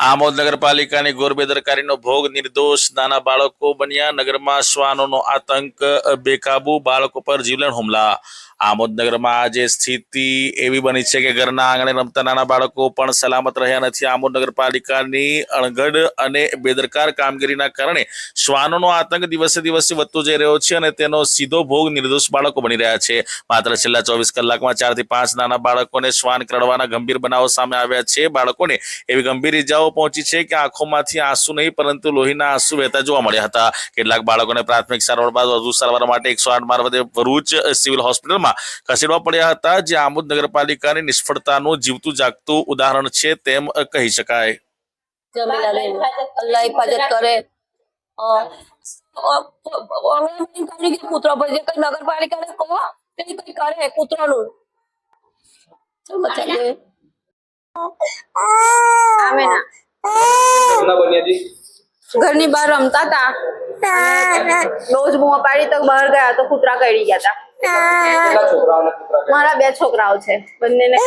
આમોદ નગરપાલિકાની ઘોર બેદરકારીનો ભોગ નિર્દોષ નાના બાળકો બન્યા નગરમાં શ્વાનોનો આતંક બેકાબુ બાળકો પર જીવલેણ હુમલા આમોદ નગરમાં આજે સ્થિતિ એવી બની છે કે ઘરના આંગણે રમતા નાના બાળકો પણ સલામત રહ્યા નથી। આમોદ નગરપાલિકાની અણઘડ અને બેદરકાર કામગીરીના કારણે શ્વાનોનો આતંક દિવસે દિવસે વધતો જઈ રહ્યો છે અને તેનો સીધો ભોગ નિર્દોષ બાળકો બની રહ્યા છે। માત્ર છેલ્લા 24 કલાકમાં 4 થી 5 નાના બાળકોને શ્વાન કરડવાના ગંભીર બનાવો સામે આવ્યા છે। બાળકોને એવી ગંભીર ઇજાઓ પહોંચી છે કે આંખોમાંથી આંસુ નહીં પરંતુ લોહીના આંસુ વહેતા જોવા મળ્યા હતા। કેટલાક બાળકોને પ્રાથમિક સારવાર બાદ વધુ સારવાર માટે 108 મારફતે ભરૂચ સિવિલ હોસ્પિટલમાં ખસેડવા પડ્યા હતા, જે આમોદ નગરપાલિકાની નિષ્ફળતાનું જીવતું જાગતું ઉદાહરણ છે તેમ કહી શકાય। અલ્લાહ હિફાજત કરે કૂતરો પર જે કઈ નગરપાલિકાને કહો તે કઈ કરે કૂતરાનું ઘરની બહાર રમતા હતા, રોજ બૂમો પાડી તો બહાર ગયા તો કૂતરા કરડી ગયા હતા। મારા 2 છોકરાઓ છે, બંનેને